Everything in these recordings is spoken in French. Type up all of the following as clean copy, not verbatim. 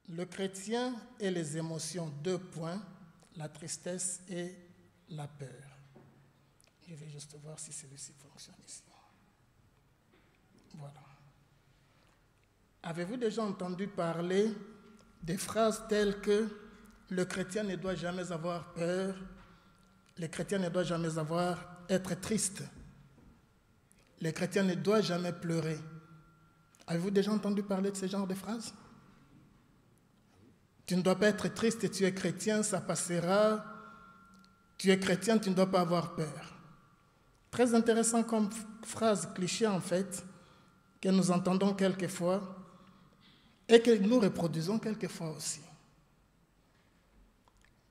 Le chrétien et les émotions, 2 points, la tristesse et la peur. Je vais juste voir si celui-ci fonctionne ici. Voilà. Avez-vous déjà entendu parler des phrases telles que le chrétien ne doit jamais avoir peur, le chrétien ne doit jamais être triste, le chrétien ne doit jamais pleurer? Avez-vous déjà entendu parler de ce genre de phrases? Tu ne dois pas être triste et tu es chrétien, ça passera. Tu es chrétien, tu ne dois pas avoir peur. Très intéressant comme phrase cliché en fait, que nous entendons quelquefois et que nous reproduisons quelquefois aussi.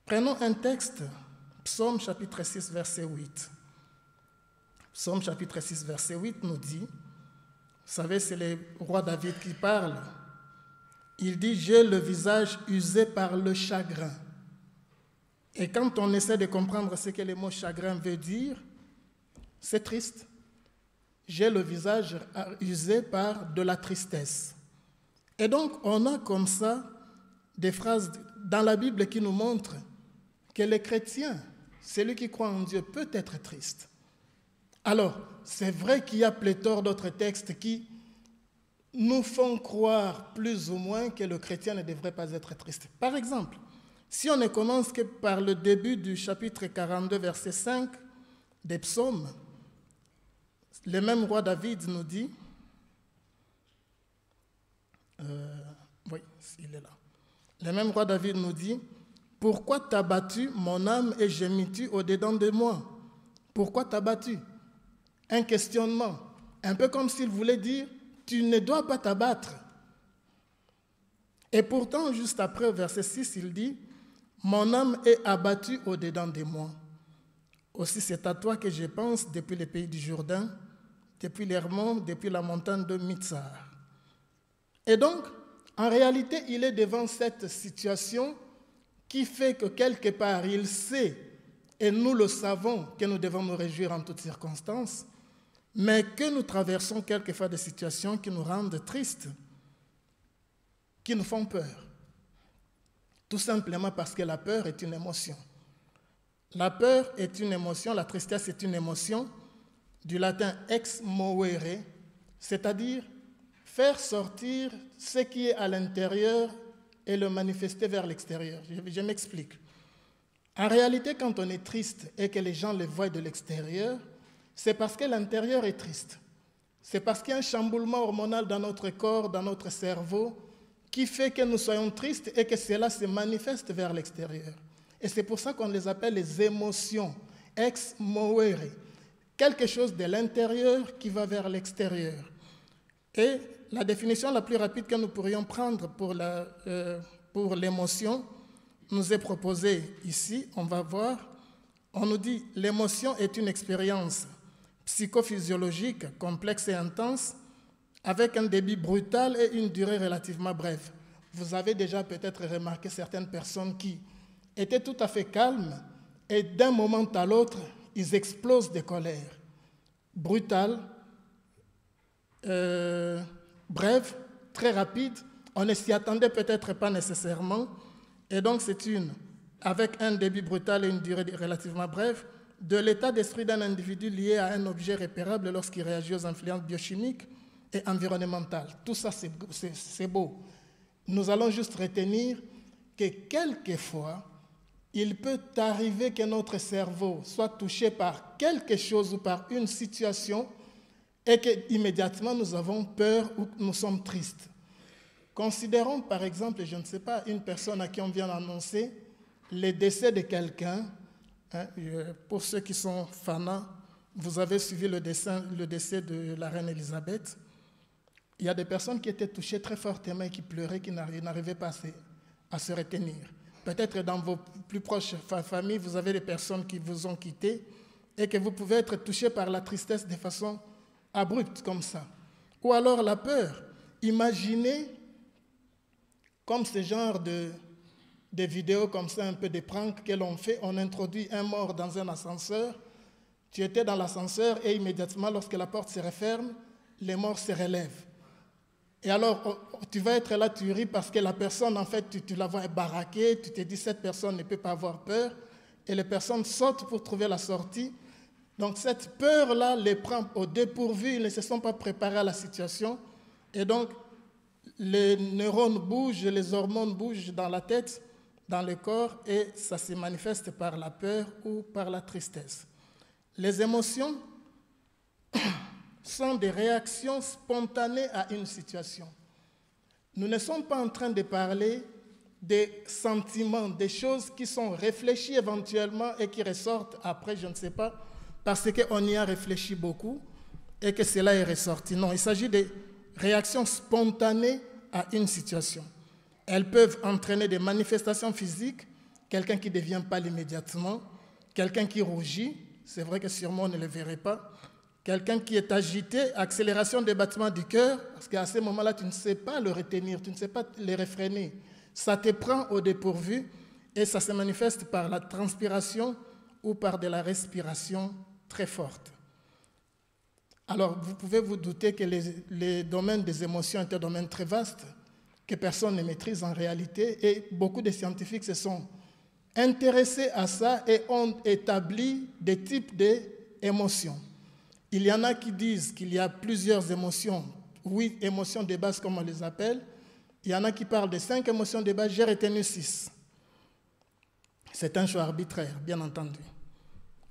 Prenons un texte, Psaume chapitre 6, verset 8. Psaume chapitre 6, verset 8 nous dit, vous savez, c'est le roi David qui parle. Il dit, j'ai le visage usé par le chagrin. Et quand on essaie de comprendre ce que le mot chagrin veut dire, c'est triste. J'ai le visage usé par de la tristesse. Et donc, on a comme ça des phrases dans la Bible qui nous montrent que le chrétien, celui qui croit en Dieu, peut être triste. Alors, c'est vrai qu'il y a pléthore d'autres textes qui nous font croire plus ou moins que le chrétien ne devrait pas être triste. Par exemple, si on ne commence que par le début du chapitre 42, verset 5 des psaumes, le même roi David nous dit, oui, il est là. Le même roi David nous dit, « Pourquoi t'as battu mon âme et gémis-tu au-dedans de moi? Pourquoi t'as battu ?» Un questionnement, un peu comme s'il voulait dire, tu ne dois pas t'abattre. Et pourtant, juste après, au verset 6, il dit, « Mon âme est abattue au-dedans de moi. Aussi c'est à toi que je pense depuis le pays du Jourdain, depuis l'Hermon, depuis la montagne de Mitsar. » Et donc, en réalité, il est devant cette situation qui fait que quelque part, il sait, et nous le savons, que nous devons nous réjouir en toutes circonstances, mais que nous traversons quelquefois des situations qui nous rendent tristes, qui nous font peur. Tout simplement parce que la peur est une émotion. La peur est une émotion, la tristesse est une émotion, du latin ex movere, c'est-à-dire faire sortir ce qui est à l'intérieur et le manifester vers l'extérieur. Je m'explique. En réalité, quand on est triste et que les gens le voient de l'extérieur, c'est parce que l'intérieur est triste. C'est parce qu'il y a un chamboulement hormonal dans notre corps, dans notre cerveau, qui fait que nous soyons tristes et que cela se manifeste vers l'extérieur. Et c'est pour ça qu'on les appelle les émotions, ex movere, quelque chose de l'intérieur qui va vers l'extérieur. Et la définition la plus rapide que nous pourrions prendre pour l'émotion nous est proposée ici. On va voir. On nous dit l'émotion est une expérience psychophysiologique complexe et intense avec un débit brutal et une durée relativement brève. Vous avez déjà peut-être remarqué certaines personnes qui étaient tout à fait calmes et d'un moment à l'autre, ils explosent de colère. Brutale, brève, très rapide, on ne s'y attendait peut-être pas nécessairement, et donc c'est avec un débit brutal et une durée relativement brève, de l'état d'esprit d'un individu lié à un objet repérable lorsqu'il réagit aux influences biochimiques et environnementales. Tout ça, c'est beau. Nous allons juste retenir que quelquefois, il peut arriver que notre cerveau soit touché par quelque chose ou par une situation et qu'immédiatement nous avons peur ou nous sommes tristes. Considérons par exemple, je ne sais pas, une personne à qui on vient d'annoncer le décès de quelqu'un. Pour ceux qui sont fanats, vous avez suivi le décès de la reine Elisabeth. Il y a des personnes qui étaient touchées très fortement et qui pleuraient, qui n'arrivaient pas à se retenir. Peut-être dans vos plus proches familles, vous avez des personnes qui vous ont quitté et que vous pouvez être touchés par la tristesse de façon abrupte comme ça. Ou alors la peur. Imaginez comme ce genre de vidéos comme ça, un peu des pranks que l'on fait. On introduit un mort dans un ascenseur. Tu étais dans l'ascenseur et immédiatement, lorsque la porte se referme, les morts se relèvent. Et alors, tu vas être là, tu ris parce que la personne, en fait, tu la vois baraquée, tu te dis, cette personne ne peut pas avoir peur, et les personnes sautent pour trouver la sortie. Donc, cette peur-là les prend au dépourvu, ils ne se sont pas préparés à la situation, et donc, les neurones bougent, les hormones bougent dans la tête, dans le corps, et ça se manifeste par la peur ou par la tristesse. Les émotions sont des réactions spontanées à une situation. Nous ne sommes pas en train de parler des sentiments, des choses qui sont réfléchies éventuellement et qui ressortent après, je ne sais pas, parce qu'on y a réfléchi beaucoup et que cela est ressorti. Non, il s'agit de réactions spontanées à une situation. Elles peuvent entraîner des manifestations physiques, quelqu'un qui devient pâle immédiatement, quelqu'un qui rougit, c'est vrai que sûrement on ne le verrait pas, quelqu'un qui est agité, accélération des battements du cœur, parce qu'à ce moment-là, tu ne sais pas le retenir, tu ne sais pas le réfréner. Ça te prend au dépourvu et ça se manifeste par la transpiration ou par de la respiration très forte. Alors, vous pouvez vous douter que les domaines des émotions est un domaine très vaste, que personne ne maîtrise en réalité, et beaucoup de scientifiques se sont intéressés à ça et ont établi des types d'émotions. Il y en a qui disent qu'il y a plusieurs émotions, 8 émotions de base comme on les appelle. Il y en a qui parlent de 5 émotions de base, j'ai retenu 6. C'est un choix arbitraire, bien entendu.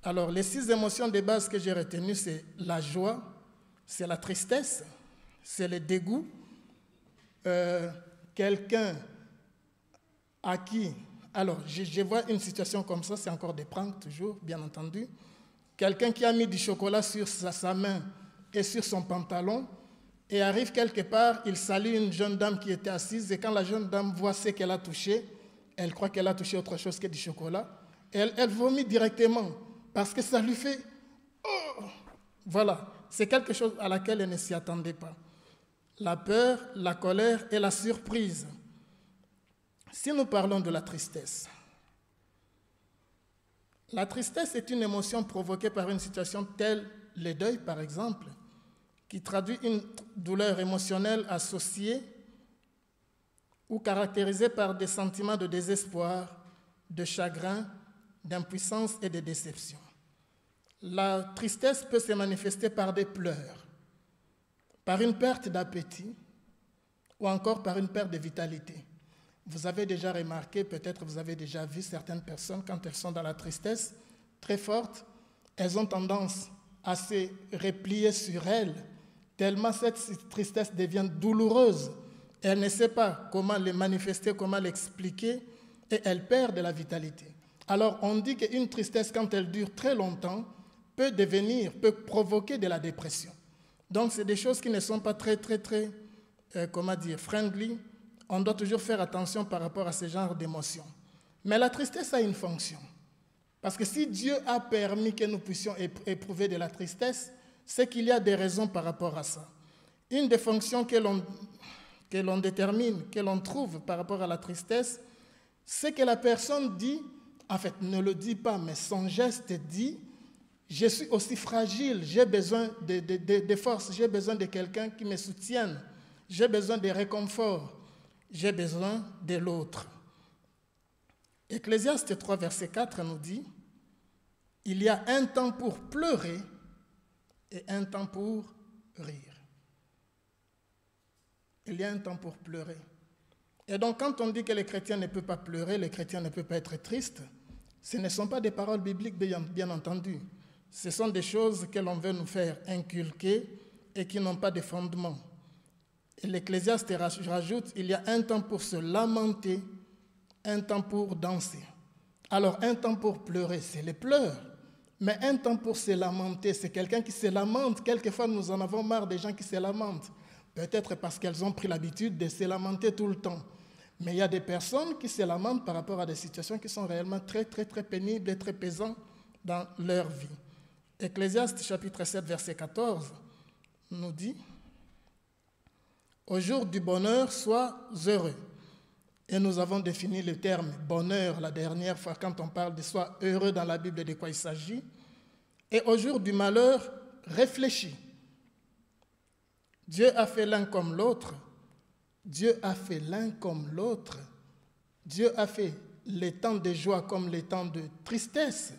Alors, les 6 émotions de base que j'ai retenues, c'est la joie, c'est la tristesse, c'est le dégoût, quelqu'un à qui... Alors, je vois une situation comme ça, c'est encore des pranks, toujours, bien entendu. Quelqu'un qui a mis du chocolat sur sa main et sur son pantalon, et arrive quelque part, il salue une jeune dame qui était assise, et quand la jeune dame voit ce qu'elle a touché, elle croit qu'elle a touché autre chose que du chocolat, et elle vomit directement, parce que ça lui fait... Oh! Voilà, c'est quelque chose à laquelle elle ne s'y attendait pas. La peur, la colère et la surprise. Si nous parlons de la tristesse est une émotion provoquée par une situation telle le deuil, par exemple, qui traduit une douleur émotionnelle associée ou caractérisée par des sentiments de désespoir, de chagrin, d'impuissance et de déception. La tristesse peut se manifester par des pleurs, par une perte d'appétit ou encore par une perte de vitalité. Vous avez déjà remarqué, peut-être vous avez déjà vu certaines personnes, quand elles sont dans la tristesse très forte, elles ont tendance à se replier sur elles, tellement cette tristesse devient douloureuse. Elle ne sait pas comment le manifester, comment l'expliquer, et elle perd de la vitalité. Alors on dit qu'une tristesse, quand elle dure très longtemps, peut provoquer de la dépression. Donc c'est des choses qui ne sont pas très friendly. On doit toujours faire attention par rapport à ce genre d'émotions. Mais la tristesse a une fonction. Parce que si Dieu a permis que nous puissions éprouver de la tristesse, c'est qu'il y a des raisons par rapport à ça. Une des fonctions que l'on détermine, que l'on trouve par rapport à la tristesse, c'est que la personne dit, en fait, ne le dit pas, mais son geste dit, je suis aussi fragile, j'ai besoin de force, j'ai besoin de quelqu'un qui me soutienne, j'ai besoin de réconfort. J'ai besoin de l'autre. Ecclésiaste 3, verset 4 nous dit, il y a un temps pour pleurer et un temps pour rire. Il y a un temps pour pleurer. Et donc quand on dit que les chrétiens ne peuvent pas pleurer, les chrétiens ne peuvent pas être tristes, ce ne sont pas des paroles bibliques, bien entendu. Ce sont des choses que l'on veut nous faire inculquer et qui n'ont pas de fondement. Et l'Ecclésiaste rajoute, il y a un temps pour se lamenter, un temps pour danser. Alors, un temps pour pleurer, c'est les pleurs. Mais un temps pour se lamenter, c'est quelqu'un qui se lamente. Quelquefois, nous en avons marre des gens qui se lamentent. Peut-être parce qu'elles ont pris l'habitude de se lamenter tout le temps. Mais il y a des personnes qui se lamentent par rapport à des situations qui sont réellement très pénibles et très pesantes dans leur vie. Ecclésiaste chapitre 7, verset 14 nous dit, au jour du bonheur, sois heureux. Et nous avons défini le terme bonheur la dernière fois quand on parle de sois heureux dans la Bible, de quoi il s'agit. Et au jour du malheur, réfléchis. Dieu a fait l'un comme l'autre. Dieu a fait l'un comme l'autre. Dieu a fait les temps de joie comme les temps de tristesse,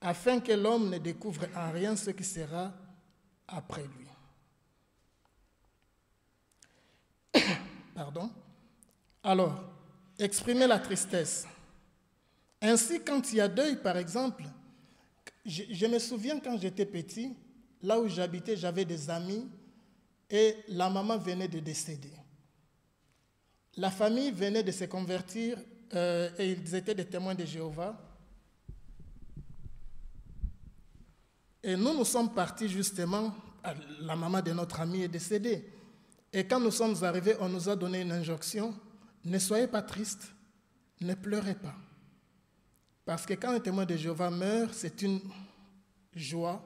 afin que l'homme ne découvre en rien ce qui sera après lui. Pardon. Alors, exprimer la tristesse. Ainsi, quand il y a deuil, par exemple, je me souviens quand j'étais petit, là où j'habitais, j'avais des amis et la maman venait de décéder. La famille venait de se convertir et ils étaient des témoins de Jéhovah. Et nous sommes partis justement, la maman de notre ami est décédée. Et quand nous sommes arrivés, on nous a donné une injonction, ne soyez pas tristes, ne pleurez pas. Parce que quand un témoin de Jéhovah meurt, c'est une joie,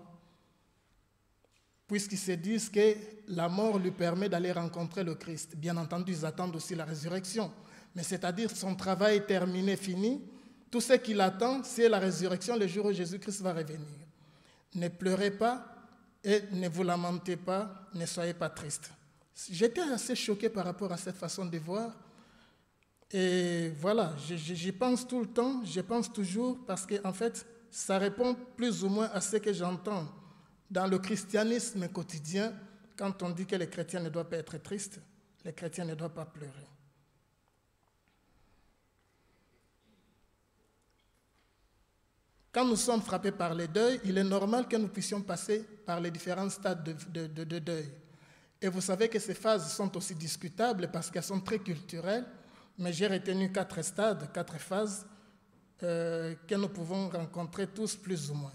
puisqu'ils se disent que la mort lui permet d'aller rencontrer le Christ. Bien entendu, ils attendent aussi la résurrection. Mais c'est-à-dire son travail est terminé, fini. Tout ce qu'il attend, c'est la résurrection, le jour où Jésus-Christ va revenir. Ne pleurez pas et ne vous lamentez pas, ne soyez pas tristes. J'étais assez choqué par rapport à cette façon de voir. Et voilà, j'y pense tout le temps, je pense toujours, parce qu'en fait, ça répond plus ou moins à ce que j'entends dans le christianisme quotidien, quand on dit que les chrétiens ne doivent pas être tristes, les chrétiens ne doivent pas pleurer. Quand nous sommes frappés par les deuils, il est normal que nous puissions passer par les différents stades de deuil. Et vous savez que ces phases sont aussi discutables parce qu'elles sont très culturelles, mais j'ai retenu 4 stades, 4 phases que nous pouvons rencontrer tous plus ou moins.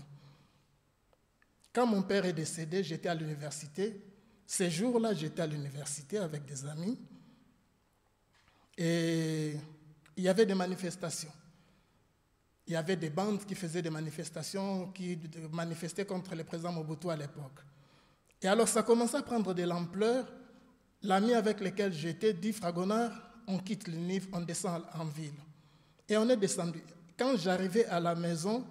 Quand mon père est décédé, j'étais à l'université. Ces jours-là, j'étais à l'université avec des amis. Et il y avait des manifestations. Il y avait des bandes qui faisaient des manifestations, qui manifestaient contre le président Mobutu à l'époque. Et alors ça commençait à prendre de l'ampleur. L'ami avec lequel j'étais dit, Fragonard, on quitte le NIF, on descend en ville. Et on est descendu. Quand j'arrivais à la maison,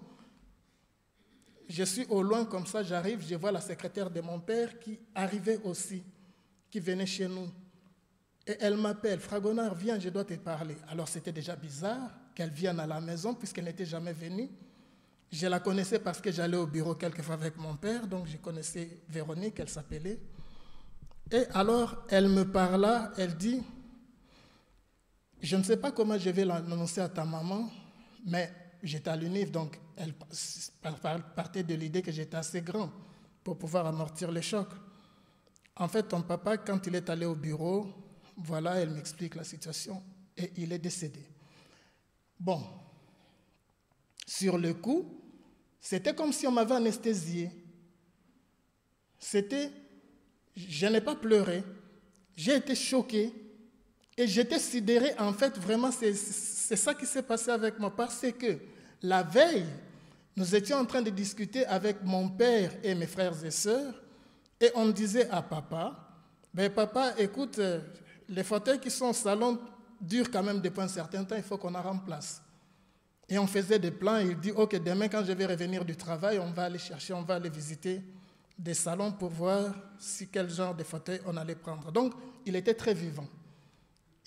je suis au loin comme ça, j'arrive, je vois la secrétaire de mon père qui arrivait aussi, qui venait chez nous. Et elle m'appelle, Fragonard, viens, je dois te parler. Alors c'était déjà bizarre qu'elle vienne à la maison puisqu'elle n'était jamais venue. Je la connaissais parce que j'allais au bureau quelquefois avec mon père, donc je connaissais Véronique, elle s'appelait. Et alors elle me parla, elle dit, je ne sais pas comment je vais l'annoncer à ta maman, mais j'étais à l'UNIF, donc elle partait de l'idée que j'étais assez grand pour pouvoir amortir le choc. En fait, ton papa, quand il est allé au bureau, voilà, elle m'explique la situation, et il est décédé. Bon, sur le coup, c'était comme si on m'avait anesthésié. Je n'ai pas pleuré, j'ai été choqué, et j'étais sidéré. En fait, vraiment, c'est ça qui s'est passé avec moi, parce que la veille, nous étions en train de discuter avec mon père et mes frères et sœurs, et on disait à papa, ben papa, écoute, les fauteuils qui sont au salon durent quand même depuis un certain temps, il faut qu'on en remplace. Et on faisait des plans, et il dit, ok, demain quand je vais revenir du travail, on va aller chercher, on va aller visiter des salons pour voir quel genre de fauteuil on allait prendre. Donc, il était très vivant.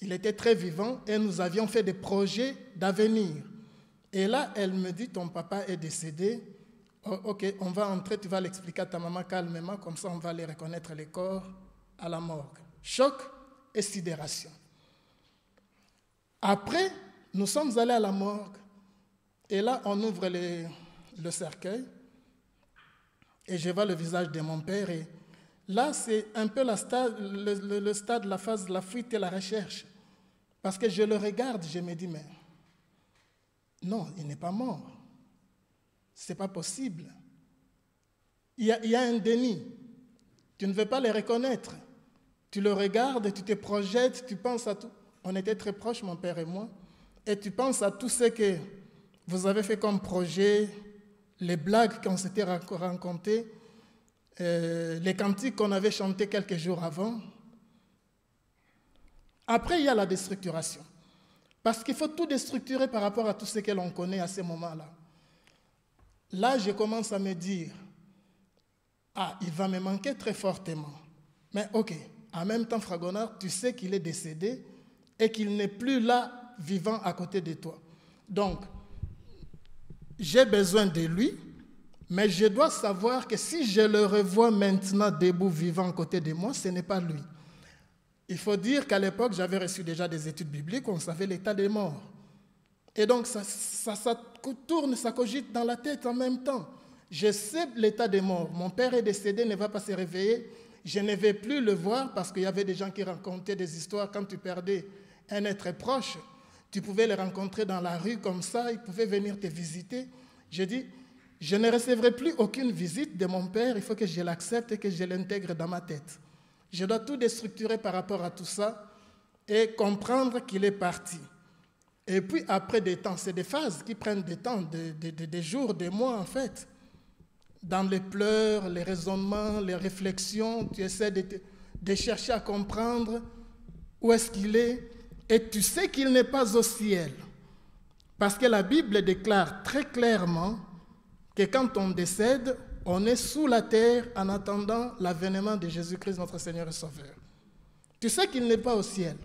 Il était très vivant et nous avions fait des projets d'avenir. Et là, elle me dit, ton papa est décédé. Oh, ok, on va entrer, tu vas l'expliquer à ta maman calmement, comme ça on va aller reconnaître les corps à la morgue. Choc et sidération. Après, nous sommes allés à la morgue. Et là, on ouvre le cercueil. Et je vois le visage de mon père. Et là, c'est un peu le stade, la phase de la fuite et la recherche. Parce que je le regarde, je me dis, mais non, il n'est pas mort. Ce n'est pas possible. Il y a un déni. Tu ne veux pas le reconnaître. Tu le regardes, tu te projettes, tu penses à tout. On était très proches, mon père et moi. Et tu penses à tout ce que vous avez fait comme projet, les blagues qu'on s'était racontées, les cantiques qu'on avait chantés quelques jours avant. Après, il y a la déstructuration. Parce qu'il faut tout déstructurer par rapport à tout ce que l'on connaît à ce moment-là. Là, je commence à me dire, ah, il va me manquer très fortement. Mais ok, en même temps, Fragonard, tu sais qu'il est décédé et qu'il n'est plus là, vivant à côté de toi. Donc, j'ai besoin de lui, mais je dois savoir que si je le revois maintenant debout, vivant à côté de moi, ce n'est pas lui. Il faut dire qu'à l'époque, j'avais reçu déjà des études bibliques, on savait l'état des morts. Et donc, ça tourne, ça cogite dans la tête en même temps. Je sais l'état des morts. Mon père est décédé, ne va pas se réveiller. Je ne vais plus le voir parce qu'il y avait des gens qui racontaient des histoires. Quand tu perdais un être proche, tu pouvais le rencontrer dans la rue comme ça, il pouvait venir te visiter. Je dis, je ne recevrai plus aucune visite de mon père, il faut que je l'accepte et que je l'intègre dans ma tête. Je dois tout déstructurer par rapport à tout ça et comprendre qu'il est parti. Et puis après des temps, c'est des phases qui prennent des temps, des jours, des mois en fait. Dans les pleurs, les raisonnements, les réflexions, tu essaies de chercher à comprendre où est-ce qu'il est. Et tu sais qu'il n'est pas au ciel. Parce que la Bible déclare très clairement que quand on décède, on est sous la terre en attendant l'avènement de Jésus-Christ, notre Seigneur et Sauveur. Tu sais qu'il n'est pas au ciel.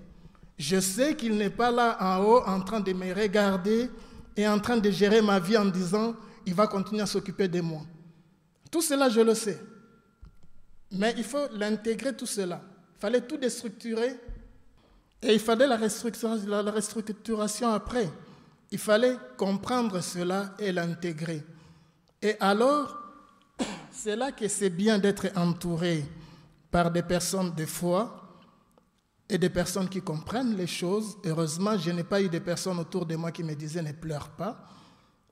Je sais qu'il n'est pas là en haut en train de me regarder et en train de gérer ma vie en disant « il va continuer à s'occuper de moi ». Tout cela, je le sais. Mais il faut l'intégrer, tout cela. Il fallait tout déstructurer et il fallait la restructuration après. Il fallait comprendre cela et l'intégrer. Et alors, c'est là que c'est bien d'être entouré par des personnes de foi et des personnes qui comprennent les choses. Heureusement, je n'ai pas eu des personnes autour de moi qui me disaient « ne pleure pas ».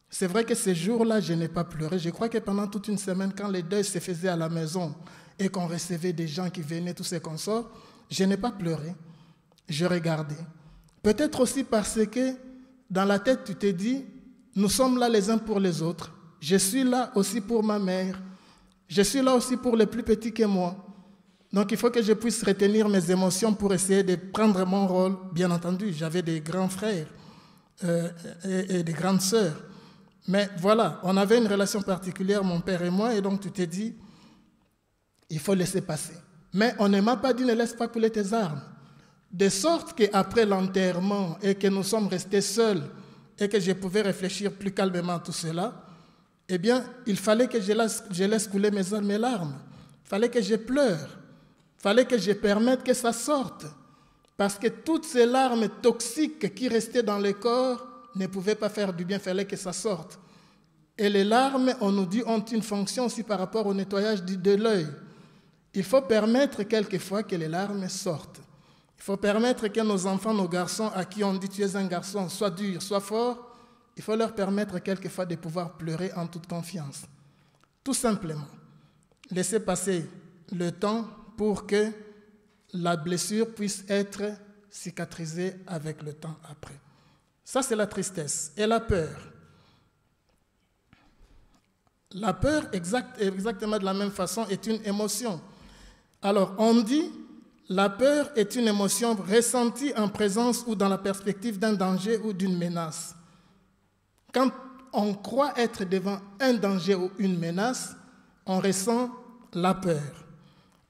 C'est vrai que ces jours-là, je n'ai pas pleuré. Je crois que pendant toute une semaine, quand les deuils se faisaient à la maison et qu'on recevait des gens qui venaient, tous ces consorts, je n'ai pas pleuré. Je regardais. Peut-être aussi parce que dans la tête, tu t'es dit, nous sommes là les uns pour les autres. Je suis là aussi pour ma mère. Je suis là aussi pour les plus petits que moi. Donc il faut que je puisse retenir mes émotions pour essayer de prendre mon rôle. Bien entendu, j'avais des grands frères et des grandes sœurs. Mais voilà, on avait une relation particulière, mon père et moi, et donc tu t'es dit, il faut laisser passer. Mais on ne m'a pas dit, ne laisse pas couler tes armes. De sorte qu'après l'enterrement et que nous sommes restés seuls et que je pouvais réfléchir plus calmement à tout cela, eh bien, il fallait que je laisse couler mes larmes. Il fallait que je pleure. Il fallait que je permette que ça sorte. Parce que toutes ces larmes toxiques qui restaient dans le corps ne pouvaient pas faire du bien, il fallait que ça sorte. Et les larmes, on nous dit, ont une fonction aussi par rapport au nettoyage de l'œil. Il faut permettre quelquefois que les larmes sortent. Il faut permettre que nos enfants, nos garçons, à qui on dit tu es un garçon, soit dur, soit fort, il faut leur permettre quelquefois de pouvoir pleurer en toute confiance. Tout simplement. Laisser passer le temps pour que la blessure puisse être cicatrisée avec le temps après. Ça, c'est la tristesse. Et la peur. La peur, exactement de la même façon, est une émotion. Alors, on dit, la peur est une émotion ressentie en présence ou dans la perspective d'un danger ou d'une menace. Quand on croit être devant un danger ou une menace, on ressent la peur.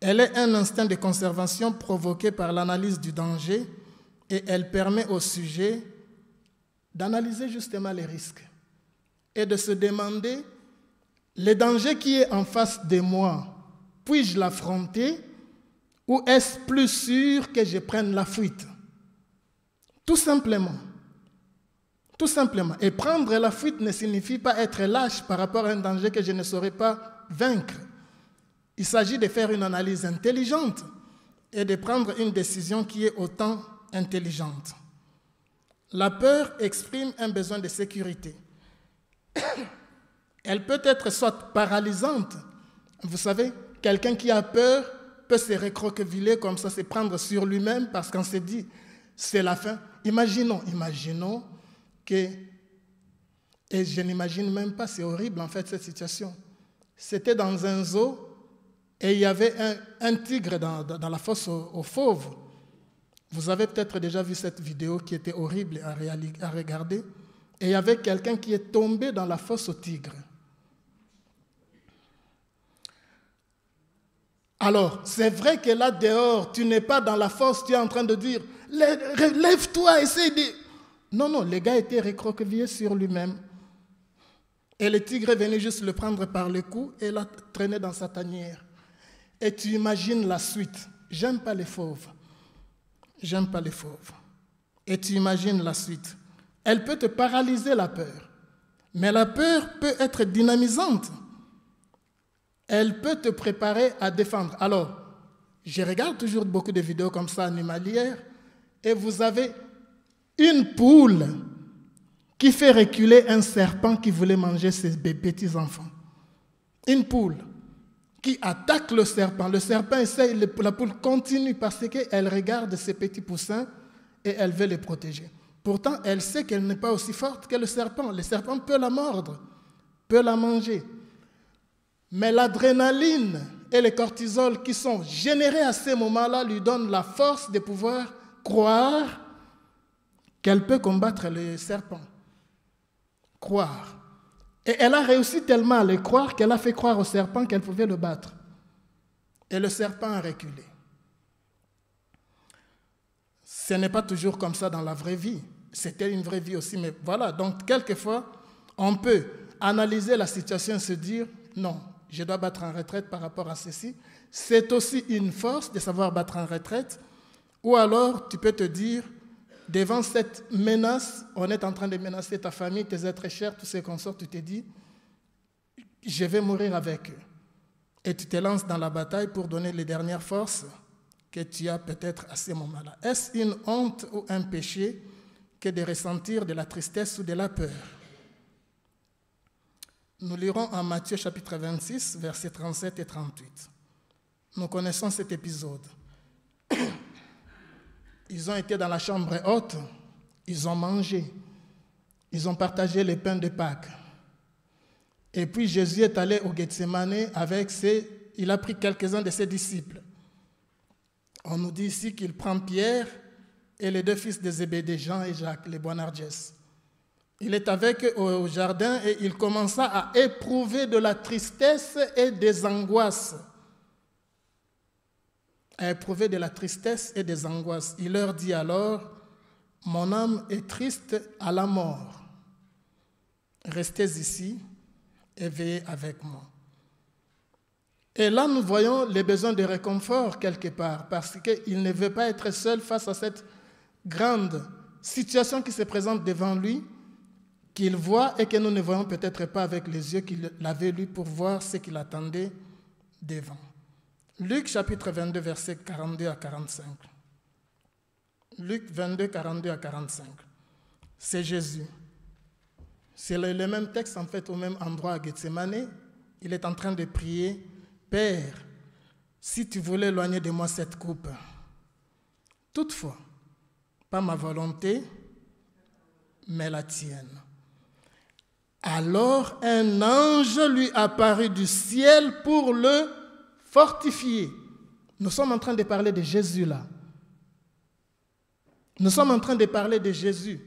Elle est un instinct de conservation provoqué par l'analyse du danger et elle permet au sujet d'analyser justement les risques et de se demander, le danger qui est en face de moi, puis-je l'affronter ou est-ce plus sûr que je prenne la fuite? Tout simplement. Tout simplement. Et prendre la fuite ne signifie pas être lâche par rapport à un danger que je ne saurais pas vaincre. Il s'agit de faire une analyse intelligente et de prendre une décision qui est autant intelligente. La peur exprime un besoin de sécurité. Elle peut être soit paralysante. Vous savez, quelqu'un qui a peur peut se recroqueviller comme ça, se prendre sur lui-même parce qu'on s'est dit, c'est la fin. Imaginons que, et je n'imagine même pas, c'est horrible en fait cette situation. C'était dans un zoo et il y avait un tigre dans la fosse aux fauves. Vous avez peut-être déjà vu cette vidéo qui était horrible à regarder. Et il y avait quelqu'un qui est tombé dans la fosse au tigre. Alors, c'est vrai que là dehors, tu n'es pas dans la force, tu es en train de dire, lève-toi, essaye de... Non, non, le gars était recroquevillé sur lui-même. Et le tigre est venu juste le prendre par le cou et l'a traîné dans sa tanière. Et tu imagines la suite. J'aime pas les fauves. J'aime pas les fauves. Et tu imagines la suite. Elle peut te paralyser, la peur. Mais la peur peut être dynamisante. Elle peut te préparer à défendre. Alors, je regarde toujours beaucoup de vidéos comme ça animalières et vous avez une poule qui fait reculer un serpent qui voulait manger ses petits-enfants. Une poule qui attaque le serpent. Le serpent essaie, la poule continue parce qu'elle regarde ses petits poussins et elle veut les protéger. Pourtant, elle sait qu'elle n'est pas aussi forte que le serpent. Le serpent peut la mordre, peut la manger. Mais l'adrénaline et le cortisol qui sont générés à ces moments-là lui donnent la force de pouvoir croire qu'elle peut combattre le serpent. Croire. Et elle a réussi tellement à le croire qu'elle a fait croire au serpent qu'elle pouvait le battre. Et le serpent a reculé. Ce n'est pas toujours comme ça dans la vraie vie. C'était une vraie vie aussi, mais voilà. Donc, quelquefois, on peut analyser la situation et se dire, non, je dois battre en retraite par rapport à ceci. C'est aussi une force de savoir battre en retraite. Ou alors, tu peux te dire, devant cette menace, on est en train de menacer ta famille, tes êtres chers, tous ces consorts, tu te dis, je vais mourir avec eux. Et tu te lances dans la bataille pour donner les dernières forces que tu as peut-être à ce moment-là. Est-ce une honte ou un péché que de ressentir de la tristesse ou de la peur? Nous lirons en Matthieu chapitre 26, versets 37 et 38. Nous connaissons cet épisode. Ils ont été dans la chambre haute, ils ont mangé, ils ont partagé les pains de Pâques. Et puis Jésus est allé au Gethsémane il a pris quelques-uns de ses disciples. On nous dit ici qu'il prend Pierre et les deux fils de Zébédée, Jean et Jacques, les Boanerges. Il est avec eux au jardin et il commença à éprouver de la tristesse et des angoisses. À éprouver de la tristesse et des angoisses. Il leur dit alors, « Mon âme est triste à la mort. Restez ici et veillez avec moi. » Et là, nous voyons les besoins de réconfort quelque part, parce qu'il ne veut pas être seul face à cette grande situation qui se présente devant lui, qu'il voit et que nous ne voyons peut-être pas avec les yeux qu'il avait lui pour voir ce qu'il attendait devant. Luc chapitre 22, versets 42 à 45. Luc 22, 42 à 45. C'est Jésus. C'est le même texte, en fait, au même endroit à Gethsémane. Il est en train de prier, « Père, si tu voulais éloigner de moi cette coupe, toutefois, pas ma volonté, mais la tienne. » Alors un ange lui apparut du ciel pour le fortifier. Nous sommes en train de parler de Jésus là. Nous sommes en train de parler de Jésus.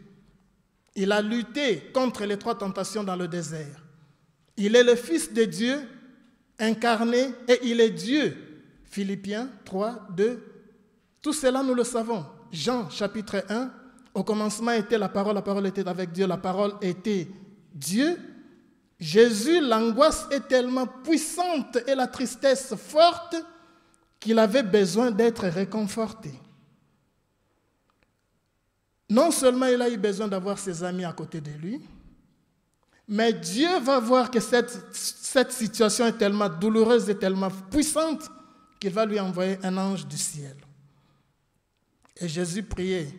Il a lutté contre les 3 tentations dans le désert. Il est le Fils de Dieu incarné et il est Dieu. Philippiens 3, 2. Tout cela, nous le savons. Jean chapitre 1, au commencement était la parole était avec Dieu, la parole était Dieu. Jésus, l'angoisse est tellement puissante et la tristesse forte qu'il avait besoin d'être réconforté. Non seulement il a eu besoin d'avoir ses amis à côté de lui, mais Dieu va voir que cette situation est tellement douloureuse et tellement puissante qu'il va lui envoyer un ange du ciel. Et Jésus priait.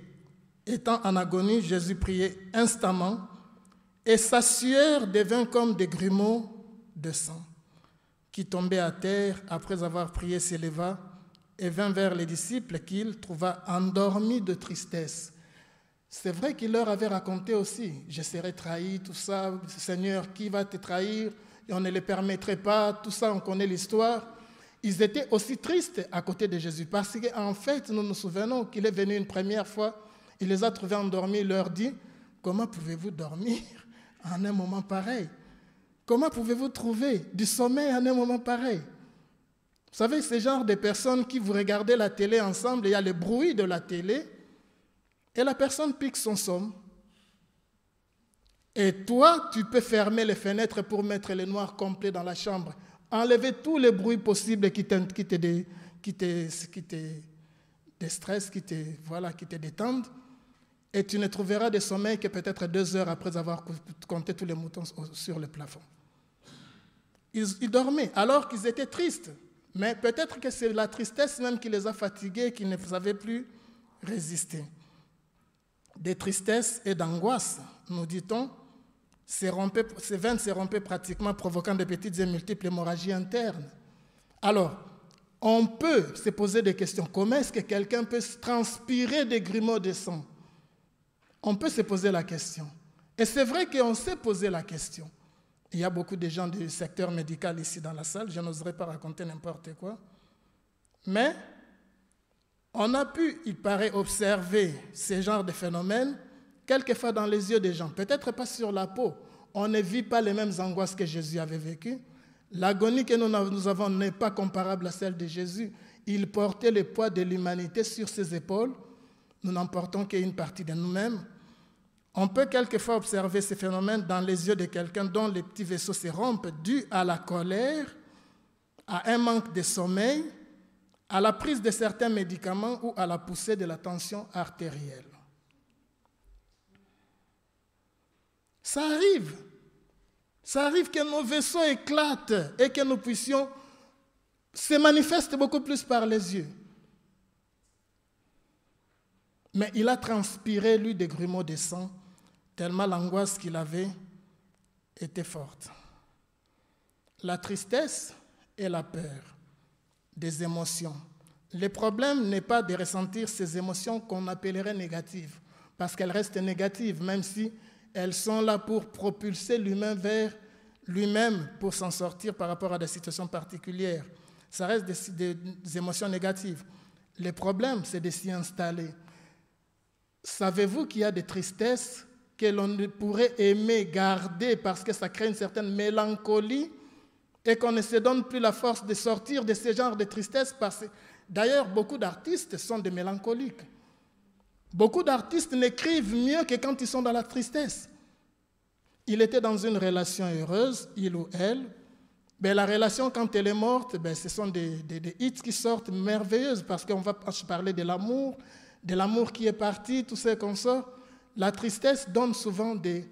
Étant en agonie, Jésus priait instamment et sa sueur devint comme des grumeaux de sang qui tombaient à terre. Après avoir prié, s'éleva et vint vers les disciples qu'il trouva endormis de tristesse. C'est vrai qu'il leur avait raconté aussi, je serai trahi, tout ça, Seigneur, qui va te trahir? Et on ne le permettrait pas, tout ça, on connaît l'histoire. Ils étaient aussi tristes à côté de Jésus parce qu'en fait, nous nous souvenons qu'il est venu une première fois, il les a trouvés endormis, il leur dit, comment pouvez-vous dormir en un moment pareil? Comment pouvez-vous trouver du sommeil en un moment pareil? Vous savez, ce genre de personnes qui vous regardez la télé ensemble, il y a le bruit de la télé, et la personne pique son somme. Et toi, tu peux fermer les fenêtres pour mettre le noir complet dans la chambre, enlever tous les bruits possibles qui te stressent, qui te détendent, et tu ne trouveras de sommeil que peut-être 2 heures après avoir compté tous les moutons sur le plafond. Ils dormaient alors qu'ils étaient tristes. Mais peut-être que c'est la tristesse même qui les a fatigués, qu'ils ne savaient plus résister. Des tristesses et d'angoisses, nous dit-on, ces veines se rompaient pratiquement, provoquant de petites et multiples hémorragies internes. Alors, on peut se poser des questions. Comment est-ce que quelqu'un peut transpirer des grumeaux de sang? On peut se poser la question. Et c'est vrai qu'on s'est posé la question. Il y a beaucoup de gens du secteur médical ici dans la salle, je n'oserais pas raconter n'importe quoi. Mais on a pu, il paraît, observer ce genre de phénomènes quelquefois dans les yeux des gens. Peut-être pas sur la peau. On ne vit pas les mêmes angoisses que Jésus avait vécues. L'agonie que nous avons n'est pas comparable à celle de Jésus. Il portait le poids de l'humanité sur ses épaules. Nous n'en portons qu'une partie de nous-mêmes. On peut quelquefois observer ces phénomènes dans les yeux de quelqu'un dont les petits vaisseaux se rompent dû à la colère, à un manque de sommeil, à la prise de certains médicaments ou à la poussée de la tension artérielle. Ça arrive. Ça arrive que nos vaisseaux éclatent et que nous puissions se manifester beaucoup plus par les yeux. Mais il a transpiré, lui, des grumeaux de sang, tellement l'angoisse qu'il avait était forte. La tristesse et la peur, des émotions. Le problème n'est pas de ressentir ces émotions qu'on appellerait négatives, parce qu'elles restent négatives, même si elles sont là pour propulser l'humain vers lui-même, pour s'en sortir par rapport à des situations particulières. Ça reste des émotions négatives. Le problème, c'est de s'y installer. Savez-vous qu'il y a des tristesses que l'on pourrait aimer garder parce que ça crée une certaine mélancolie et qu'on ne se donne plus la force de sortir de ce genre de tristesse? D'ailleurs, beaucoup d'artistes sont des mélancoliques. Beaucoup d'artistes n'écrivent mieux que quand ils sont dans la tristesse. Il était dans une relation heureuse, il ou elle. Mais la relation, quand elle est morte, ce sont des hits qui sortent merveilleuses parce qu'on va parler de l'amour qui est parti, tout ce qu'on sort. La tristesse donne souvent des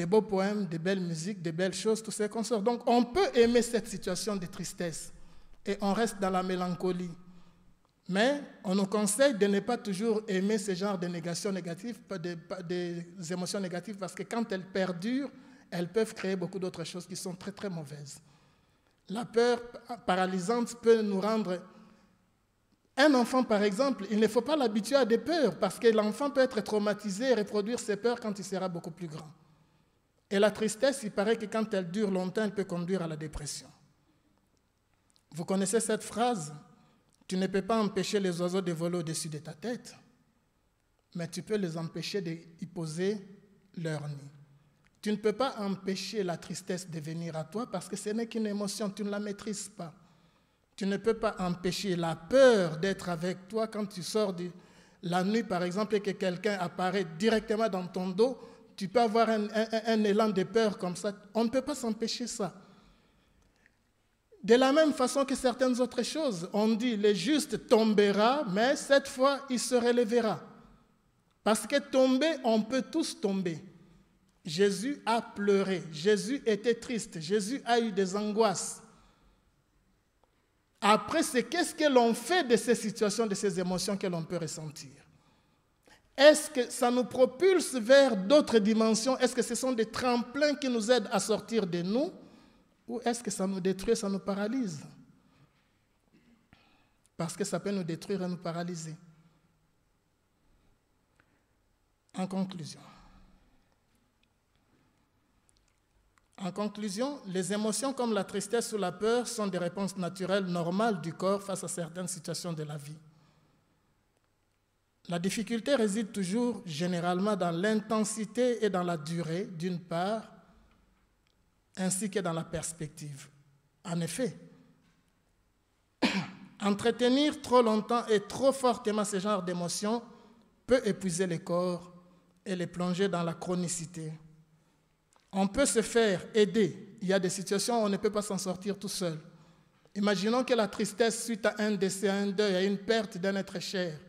beaux poèmes, des belles musiques, des belles choses, tout ce qu'on sort. Donc on peut aimer cette situation de tristesse et on reste dans la mélancolie. Mais on nous conseille de ne pas toujours aimer ce genre de négations négatives, des émotions négatives, parce que quand elles perdurent, elles peuvent créer beaucoup d'autres choses qui sont très très mauvaises. La peur paralysante peut nous rendre... Un enfant, par exemple, il ne faut pas l'habituer à des peurs, parce que l'enfant peut être traumatisé et reproduire ses peurs quand il sera beaucoup plus grand. Et la tristesse, il paraît que quand elle dure longtemps, elle peut conduire à la dépression. Vous connaissez cette phrase? Tu ne peux pas empêcher les oiseaux de voler au-dessus de ta tête, mais tu peux les empêcher d'y poser leur nid. Tu ne peux pas empêcher la tristesse de venir à toi parce que ce n'est qu'une émotion, tu ne la maîtrises pas. Tu ne peux pas empêcher la peur d'être avec toi quand tu sors la nuit, par exemple, et que quelqu'un apparaît directement dans ton dos. Tu peux avoir un élan de peur comme ça. On ne peut pas s'empêcher ça. De la même façon que certaines autres choses, on dit le juste tombera, mais cette fois, il se relèvera. Parce que tomber, on peut tous tomber. Jésus a pleuré, Jésus était triste, Jésus a eu des angoisses. Après, c'est qu'est-ce que l'on fait de ces situations, de ces émotions que l'on peut ressentir? Est-ce que ça nous propulse vers d'autres dimensions? Est-ce que ce sont des tremplins qui nous aident à sortir de nous? Ou est-ce que ça nous détruit, ça nous paralyse? Parce que ça peut nous détruire et nous paralyser. En conclusion, les émotions comme la tristesse ou la peur sont des réponses naturelles, normales du corps face à certaines situations de la vie. La difficulté réside toujours généralement dans l'intensité et dans la durée, d'une part, ainsi que dans la perspective. En effet, Entretenir trop longtemps et trop fortement ce genre d'émotions peut épuiser les corps et les plonger dans la chronicité. On peut se faire aider. Il y a des situations où on ne peut pas s'en sortir tout seul. Imaginons que la tristesse suite à un décès, à un deuil, à une perte d'un être cher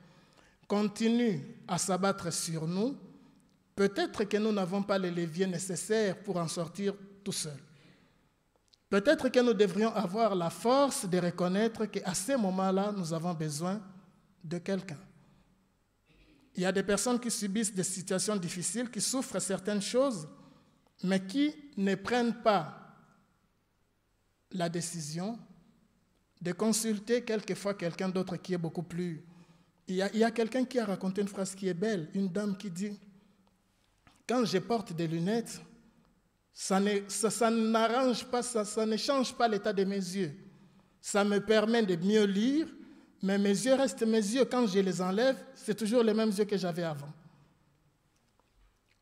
continue à s'abattre sur nous. Peut-être que nous n'avons pas les leviers nécessaires pour en sortir tout seul. Peut-être que nous devrions avoir la force de reconnaître qu'à ces moments-là, nous avons besoin de quelqu'un. Il y a des personnes qui subissent des situations difficiles, qui souffrent certaines choses, mais qui ne prennent pas la décision de consulter quelquefois quelqu'un d'autre qui est beaucoup plus... Il y a quelqu'un qui a raconté une phrase qui est belle, une dame qui dit « Quand je porte des lunettes, ça n'arrange pas, ça ne change pas l'état de mes yeux. Ça me permet de mieux lire, mais mes yeux restent mes yeux. Quand je les enlève, c'est toujours les mêmes yeux que j'avais avant. »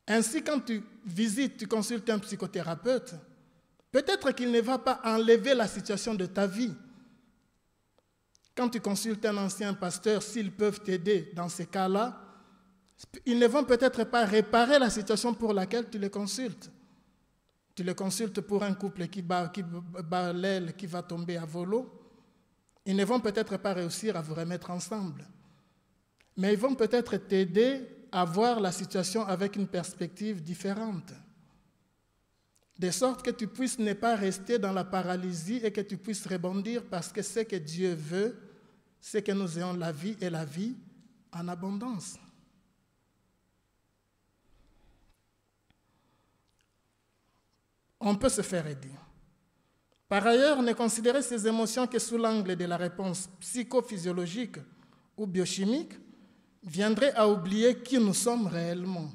Ainsi, quand tu visites, tu consultes un psychothérapeute, peut-être qu'il ne va pas enlever la situation de ta vie. Quand tu consultes un ancien pasteur, s'ils peuvent t'aider dans ces cas-là, ils ne vont peut-être pas réparer la situation pour laquelle tu les consultes. Tu les consultes pour un couple qui bat l'aile, qui va tomber à volo. Ils ne vont peut-être pas réussir à vous remettre ensemble. Mais ils vont peut-être t'aider à voir la situation avec une perspective différente. De sorte que tu puisses ne pas rester dans la paralysie et que tu puisses rebondir parce que ce que Dieu veut, c'est que nous ayons la vie et la vie en abondance. On peut se faire aider. Par ailleurs, ne considérer ces émotions que sous l'angle de la réponse psychophysiologique ou biochimique viendrait à oublier qui nous sommes réellement.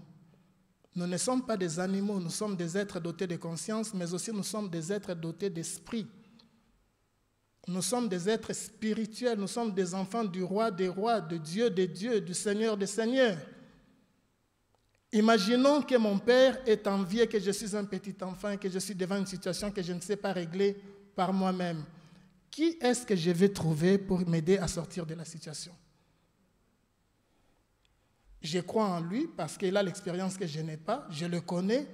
Nous ne sommes pas des animaux, nous sommes des êtres dotés de conscience, mais aussi nous sommes des êtres dotés d'esprit. Nous sommes des êtres spirituels, nous sommes des enfants du roi des rois, de Dieu des dieux, du Seigneur des seigneurs. Imaginons que mon père est envié, que je suis un petit enfant et que je suis devant une situation que je ne sais pas régler par moi-même. Qui est-ce que je vais trouver pour m'aider à sortir de la situation? Je crois en lui parce qu'il a l'expérience que je n'ai pas, je le connais.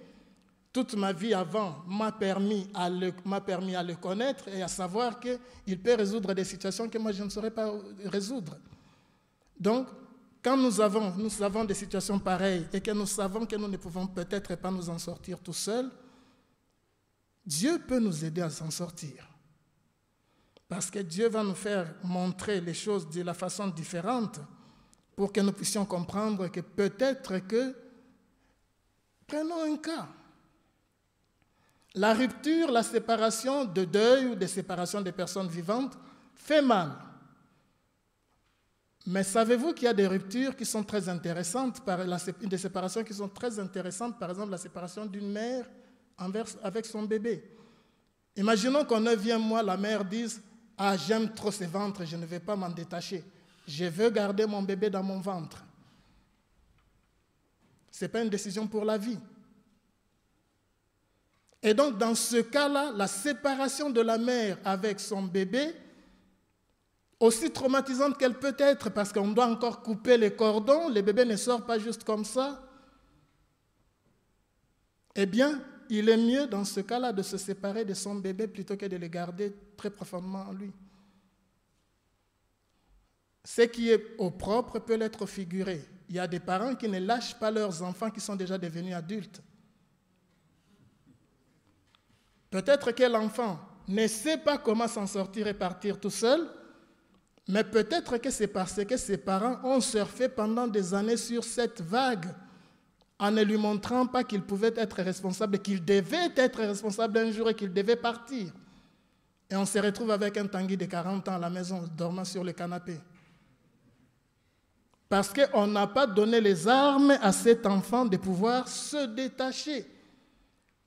Toute ma vie avant m'a permis à le connaître et à savoir qu'il peut résoudre des situations que moi je ne saurais pas résoudre. Donc, quand nous avons des situations pareilles et que nous savons que nous ne pouvons peut-être pas nous en sortir tout seuls, Dieu peut nous aider à s'en sortir. Parce que Dieu va nous faire montrer les choses de la façon différente pour que nous puissions comprendre que peut-être que, prenons un cas, la rupture, la séparation de deuil ou de séparation des personnes vivantes fait mal. Mais savez-vous qu'il y a des ruptures qui sont très intéressantes, des séparations qui sont très intéressantes, par exemple la séparation d'une mère avec son bébé. Imaginons qu'au 9e mois, la mère dise « Ah, j'aime trop ce ventre, je ne vais pas m'en détacher. Je veux garder mon bébé dans mon ventre. » Ce n'est pas une décision pour la vie. Et donc, dans ce cas-là, la séparation de la mère avec son bébé, aussi traumatisante qu'elle peut être, parce qu'on doit encore couper les cordons, le bébé ne sort pas juste comme ça, eh bien, il est mieux dans ce cas-là de se séparer de son bébé plutôt que de le garder très profondément en lui. Ce qui est au propre peut l'être au figuré. Il y a des parents qui ne lâchent pas leurs enfants qui sont déjà devenus adultes. Peut-être que l'enfant ne sait pas comment s'en sortir et partir tout seul, mais peut-être que c'est parce que ses parents ont surfé pendant des années sur cette vague en ne lui montrant pas qu'il pouvait être responsable, qu'il devait être responsable un jour et qu'il devait partir. Et on se retrouve avec un Tanguy de 40 ans à la maison, dormant sur le canapé. Parce qu'on n'a pas donné les armes à cet enfant de pouvoir se détacher.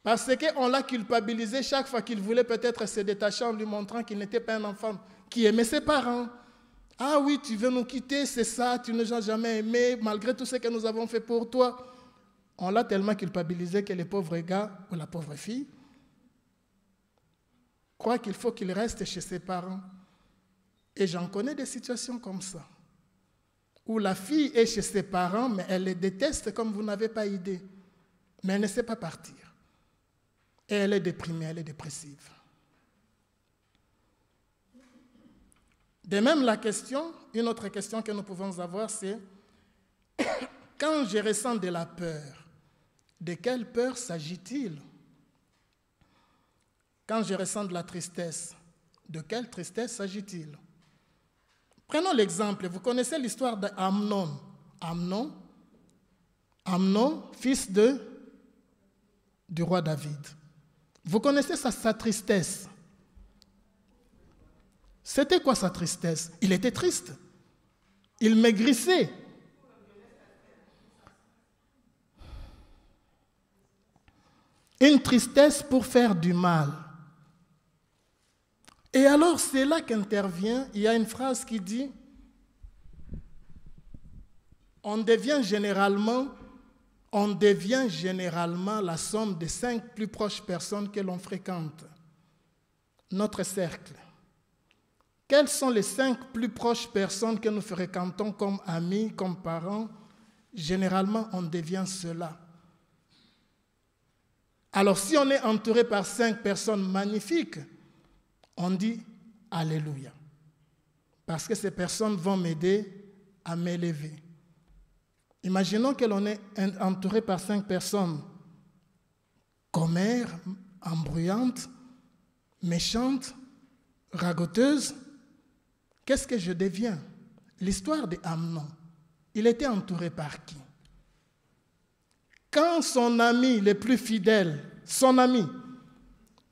Parce qu'on l'a culpabilisé chaque fois qu'il voulait peut-être se détacher en lui montrant qu'il n'était pas un enfant qui aimait ses parents. Ah oui, tu veux nous quitter, c'est ça, tu ne nous as jamais aimés, malgré tout ce que nous avons fait pour toi. On l'a tellement culpabilisé que le pauvre gars ou la pauvre fille croit qu'il faut qu'il reste chez ses parents. Et j'en connais des situations comme ça, où la fille est chez ses parents, mais elle les déteste comme vous n'avez pas idée. Mais elle ne sait pas partir. Et elle est déprimée, elle est dépressive. De même, une autre question que nous pouvons avoir, c'est quand je ressens de la peur, de quelle peur s'agit-il? Quand je ressens de la tristesse, de quelle tristesse s'agit-il? Prenons l'exemple, vous connaissez l'histoire d'Amnon. Amnon, fils du roi David. Vous connaissez sa tristesse. C'était quoi sa tristesse? Il était triste. Il maigrissait. Une tristesse pour faire du mal. Et alors, c'est là qu'intervient, il y a une phrase qui dit, on devient généralement la somme des 5 plus proches personnes que l'on fréquente. Notre cercle. Quelles sont les 5 plus proches personnes que nous fréquentons comme amis, comme parents? Généralement, on devient cela. Alors, si on est entouré par 5 personnes magnifiques, on dit « Alléluia ». Parce que ces personnes vont m'aider à m'élever. Imaginons que l'on est entouré par 5 personnes commères, embrouillantes, méchantes, ragoteuses. Qu'est-ce que je deviens? L'histoire d'Amnon, il était entouré par qui? Quand son ami le plus fidèle, son ami,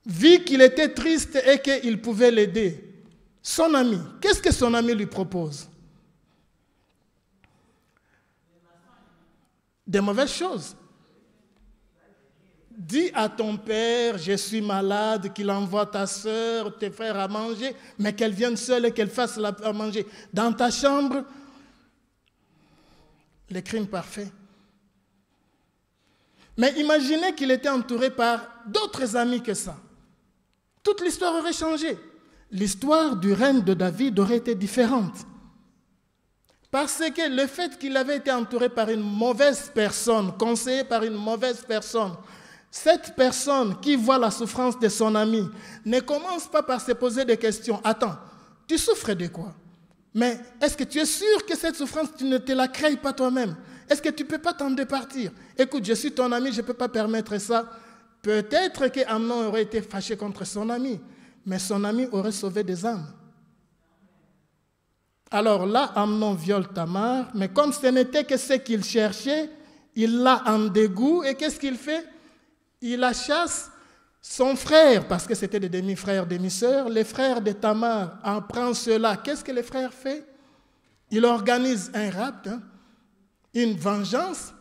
vit qu'il était triste et qu'il pouvait l'aider, son ami, qu'est-ce que son ami lui propose? Des mauvaises choses. Dis à ton père, je suis malade, qu'il envoie ta soeur, tes frères à manger, mais qu'elle vienne seule et qu'elle fasse à manger. Dans ta chambre, le crime parfait. Mais imaginez qu'il était entouré par d'autres amis que ça. Toute l'histoire aurait changé. L'histoire du règne de David aurait été différente. Parce que le fait qu'il avait été entouré par une mauvaise personne, conseillé par une mauvaise personne, cette personne qui voit la souffrance de son ami ne commence pas par se poser des questions. Attends, tu souffres de quoi? Mais est-ce que tu es sûr que cette souffrance, tu ne te la crées pas toi-même? Est-ce que tu ne peux pas t'en départir? Écoute, je suis ton ami, je ne peux pas permettre ça. Peut-être qu'Amnon aurait été fâché contre son ami, mais son ami aurait sauvé des âmes. Alors là, Amnon viole Tamar, mais comme ce n'était que ce qu'il cherchait, il l'a en dégoût, et qu'est-ce qu'il fait? Il la chasse. Son frère, parce que c'était des demi-frères, demi-sœurs, les frères de Tamar en prennent cela. Qu'est-ce que les frères font? Il organise un rapt, une vengeance.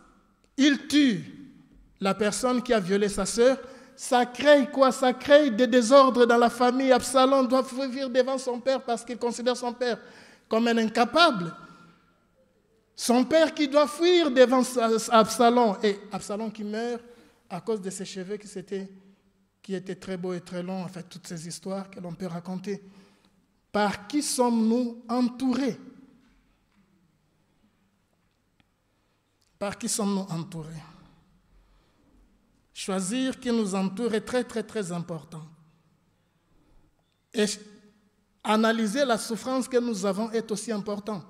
Il tue la personne qui a violé sa sœur. Ça crée quoi? Ça crée des désordres dans la famille. Absalom doit fuir devant son père parce qu'il considère son père comme un incapable. Son père qui doit fuir devant Absalom. Et Absalom qui meurt à cause de ses cheveux qui étaient très beaux et très longs. En fait, toutes ces histoires que l'on peut raconter. Par qui sommes-nous entourés? Par qui sommes-nous entourés? Choisir qui nous entoure est très, très, très important. Et analyser la souffrance que nous avons est aussi important.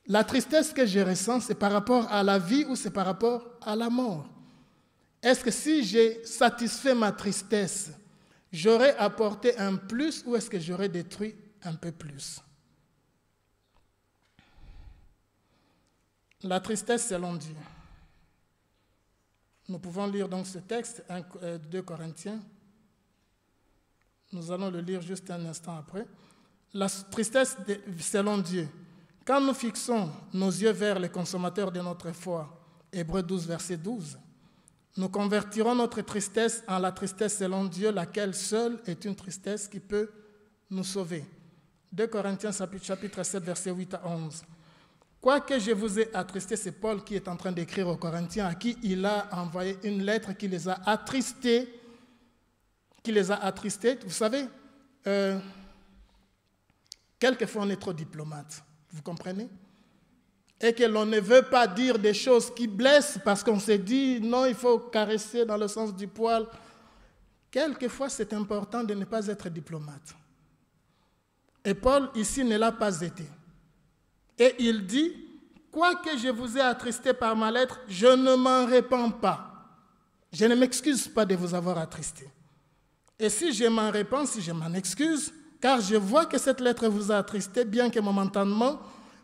La tristesse que je ressens, c'est par rapport à la vie ou c'est par rapport à la mort? Est-ce que si j'ai satisfait ma tristesse, j'aurais apporté un plus ou est-ce que j'aurais détruit un peu plus? La tristesse selon Dieu. Nous pouvons lire donc ce texte, 2 Corinthiens. Nous allons le lire juste un instant après. La tristesse selon Dieu. Quand nous fixons nos yeux vers les consommateurs de notre foi, Hébreux 12, verset 12, nous convertirons notre tristesse en la tristesse selon Dieu, laquelle seule est une tristesse qui peut nous sauver. 2 Corinthiens chapitre 7, verset 8 à 11. Quoique je vous ai attristé, c'est Paul qui est en train d'écrire aux Corinthiens, à qui il a envoyé une lettre qui les a attristés. Vous savez, quelquefois on est trop diplomate, vous comprenez? Et que l'on ne veut pas dire des choses qui blessent parce qu'on s'est dit, non, il faut caresser dans le sens du poil. Quelquefois, c'est important de ne pas être diplomate. Et Paul, ici, ne l'a pas été. Et il dit, quoique je vous ai attristé par ma lettre, je ne m'en répands pas. Je ne m'excuse pas de vous avoir attristé. Et si je m'en répands, si je m'en excuse, car je vois que cette lettre vous a attristé, bien que momentanément,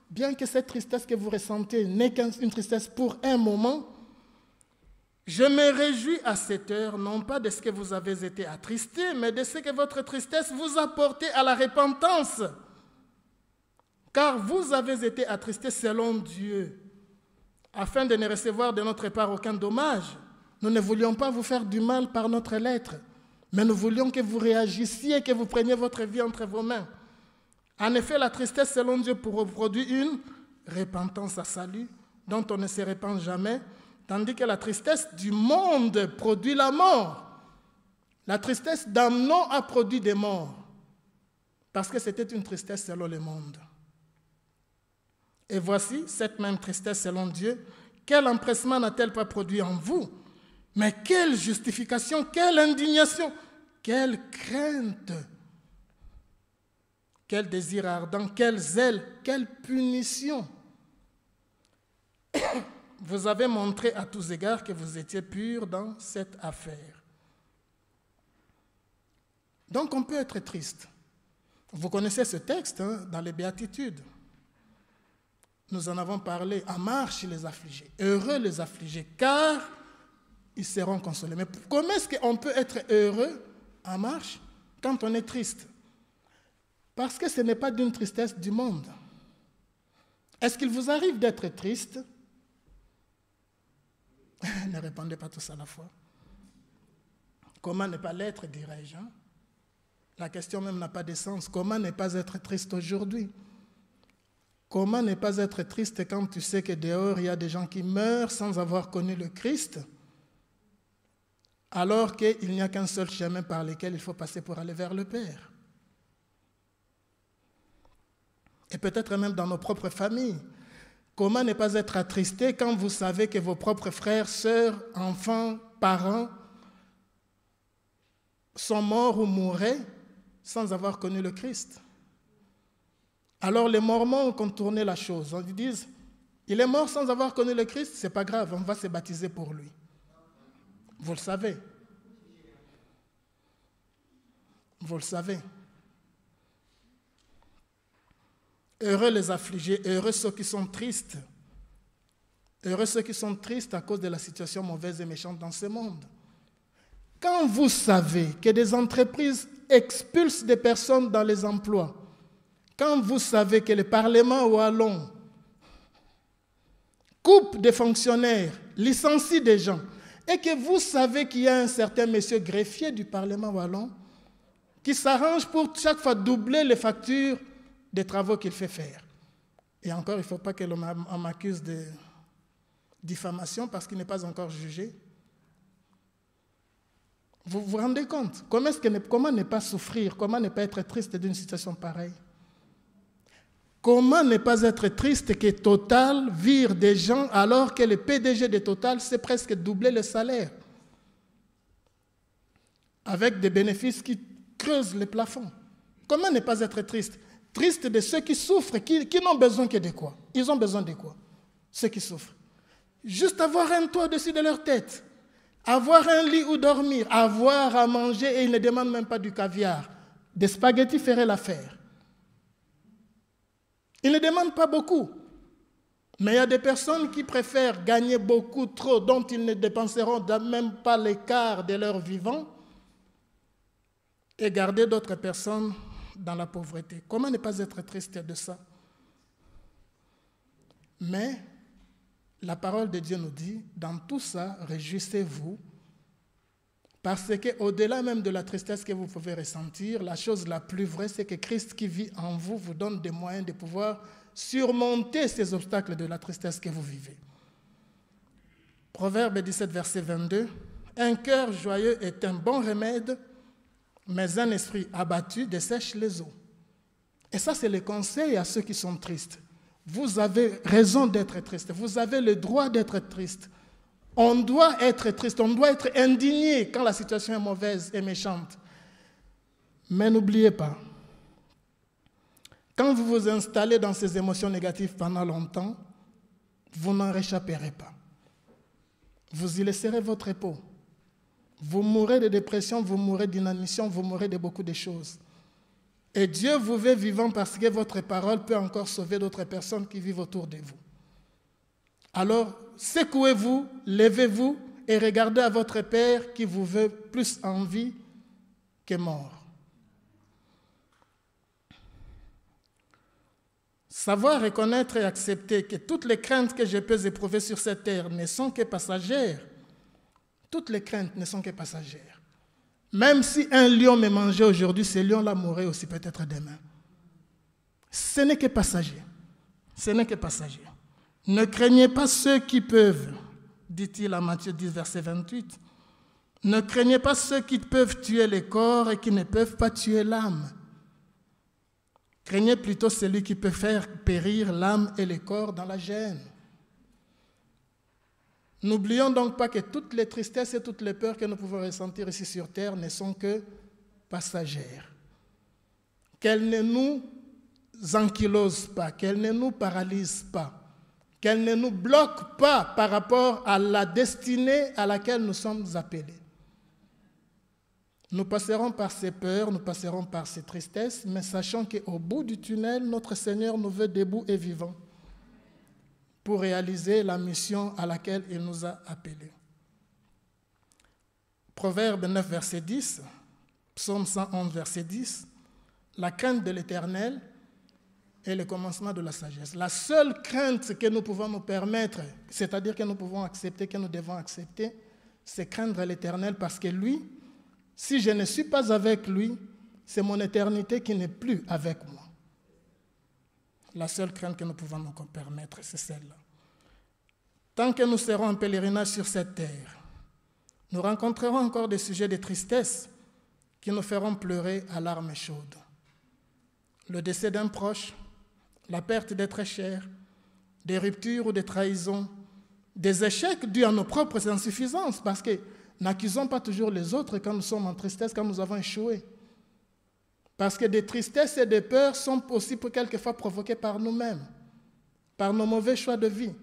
bien que cette tristesse que vous ressentez n'est qu'une tristesse pour un moment, je me réjouis à cette heure, non pas de ce que vous avez été attristé, mais de ce que votre tristesse vous a porté à la repentance. Car vous avez été attristé selon Dieu, afin de ne recevoir de notre part aucun dommage. Nous ne voulions pas vous faire du mal par notre lettre, mais nous voulions que vous réagissiez, que vous preniez votre vie entre vos mains. En effet, la tristesse selon Dieu produit une repentance à salut, dont on ne se répand jamais, tandis que la tristesse du monde produit la mort. La tristesse d'Amnon a produit des morts, parce que c'était une tristesse selon le monde. Et voici cette même tristesse selon Dieu, quel empressement n'a-t-elle pas produit en vous? Mais quelle justification, quelle indignation, quelle crainte, quel désir ardent, quel zèle, quelle punition. Vous avez montré à tous égards que vous étiez purs dans cette affaire. Donc on peut être triste. Vous connaissez ce texte dans les Béatitudes. Nous en avons parlé. En marche les affligés. Heureux les affligés, car ils seront consolés. Mais comment est-ce qu'on peut être heureux en marche quand on est triste? Parce que ce n'est pas d'une tristesse du monde. Est-ce qu'il vous arrive d'être triste? Ne répondez pas tous à la fois. Comment ne pas l'être, dirais-je? La question même n'a pas de sens. Comment ne pas être triste aujourd'hui? Comment ne pas être triste quand tu sais que dehors, il y a des gens qui meurent sans avoir connu le Christ, alors qu'il n'y a qu'un seul chemin par lequel il faut passer pour aller vers le Père? Et peut-être même dans nos propres familles. Comment ne pas être attristé quand vous savez que vos propres frères, sœurs, enfants, parents sont morts ou mouraient sans avoir connu le Christ? Alors les Mormons ont contourné la chose. Ils disent, il est mort sans avoir connu le Christ, c'est pas grave, on va se baptiser pour lui. Vous le savez. Vous le savez. Heureux les affligés, heureux ceux qui sont tristes. Heureux ceux qui sont tristes à cause de la situation mauvaise et méchante dans ce monde. Quand vous savez que des entreprises expulsent des personnes dans les emplois, quand vous savez que le Parlement wallon coupe des fonctionnaires, licencie des gens, et que vous savez qu'il y a un certain monsieur greffier du Parlement wallon qui s'arrange pour chaque fois doubler les factures des travaux qu'il fait faire. Et encore, il ne faut pas que l'on m'accuse de diffamation parce qu'il n'est pas encore jugé. Vous vous rendez compte? Comment ne pas souffrir? Comment ne pas être triste d'une situation pareille? Comment ne pas être triste que Total vire des gens alors que le PDG de Total sait presque doubler le salaire avec des bénéfices qui creusent les plafonds? Comment ne pas être triste? Triste de ceux qui souffrent, qui n'ont besoin que de quoi? Ils ont besoin de quoi? Ceux qui souffrent. Juste avoir un toit au-dessus de leur tête, avoir un lit où dormir, avoir à manger, et ils ne demandent même pas du caviar. Des spaghettis feraient l'affaire. Ils ne demandent pas beaucoup. Mais il y a des personnes qui préfèrent gagner beaucoup trop, dont ils ne dépenseront même pas le quart de leur vivant, et garder d'autres personnes dans la pauvreté. Comment ne pas être triste de ça? Mais la parole de Dieu nous dit, dans tout ça, réjouissez-vous, parce qu'au-delà même de la tristesse que vous pouvez ressentir, la chose la plus vraie, c'est que Christ qui vit en vous vous donne des moyens de pouvoir surmonter ces obstacles de la tristesse que vous vivez. Proverbe 17, verset 22, « Un cœur joyeux est un bon remède, mais un esprit abattu dessèche les eaux. » Et ça, c'est le conseil à ceux qui sont tristes. Vous avez raison d'être triste. Vous avez le droit d'être triste. On doit être triste. On doit être indigné quand la situation est mauvaise et méchante. Mais n'oubliez pas, quand vous vous installez dans ces émotions négatives pendant longtemps, vous n'en réchapperez pas. Vous y laisserez votre repos. Vous mourrez de dépression, vous mourrez d'inanition, vous mourrez de beaucoup de choses. Et Dieu vous veut vivant parce que votre parole peut encore sauver d'autres personnes qui vivent autour de vous. Alors, secouez-vous, levez-vous et regardez à votre Père qui vous veut plus en vie que mort. Savoir reconnaître et accepter que toutes les craintes que je peux éprouver sur cette terre ne sont que passagères. Toutes les craintes ne sont que passagères. Même si un lion me mangeait aujourd'hui, ce lion-là mourrait aussi peut-être demain. Ce n'est que passager. Ce n'est que passager. Ne craignez pas ceux qui peuvent, dit-il à Matthieu 10, verset 28. Ne craignez pas ceux qui peuvent tuer le corps et qui ne peuvent pas tuer l'âme. Craignez plutôt celui qui peut faire périr l'âme et le corps dans la gêne. N'oublions donc pas que toutes les tristesses et toutes les peurs que nous pouvons ressentir ici sur terre ne sont que passagères. Qu'elles ne nous ankylosent pas, qu'elles ne nous paralysent pas, qu'elles ne nous bloquent pas par rapport à la destinée à laquelle nous sommes appelés. Nous passerons par ces peurs, nous passerons par ces tristesses, mais sachant qu'au bout du tunnel, notre Seigneur nous veut debout et vivants pour réaliser la mission à laquelle il nous a appelés. Proverbe 9, verset 10, Psaume 111, verset 10, la crainte de l'Éternel est le commencement de la sagesse. La seule crainte que nous pouvons nous permettre, c'est-à-dire que nous pouvons accepter, que nous devons accepter, c'est craindre l'Éternel parce que lui, si je ne suis pas avec lui, c'est mon éternité qui n'est plus avec moi. La seule crainte que nous pouvons nous permettre, c'est celle-là. Tant que nous serons en pèlerinage sur cette terre, nous rencontrerons encore des sujets de tristesse qui nous feront pleurer à larmes chaudes. Le décès d'un proche, la perte d'êtres chers, des ruptures ou des trahisons, des échecs dus à nos propres insuffisances, parce que n'accusons pas toujours les autres quand nous sommes en tristesse, quand nous avons échoué. Parce que des tristesses et des peurs sont aussi quelquefois provoquées par nous-mêmes, par nos mauvais choix de vie,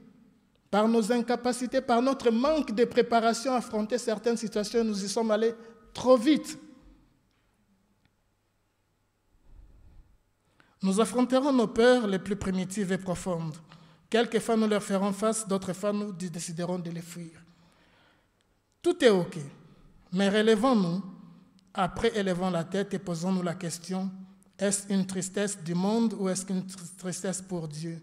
par nos incapacités, par notre manque de préparation à affronter certaines situations. Nous y sommes allés trop vite. Nous affronterons nos peurs les plus primitives et profondes. Quelquefois nous leur ferons face, d'autres fois nous déciderons de les fuir. Tout est OK, mais relevons-nous, après élevons la tête et posons-nous la question, est-ce une tristesse du monde ou est-ce une tristesse pour Dieu?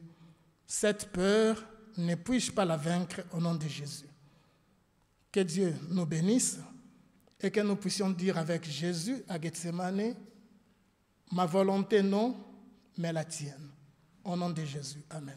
Cette peur, ne puis-je pas la vaincre au nom de Jésus? Que Dieu nous bénisse et que nous puissions dire avec Jésus à Gethsémane, ma volonté non, mais la tienne. Au nom de Jésus. Amen.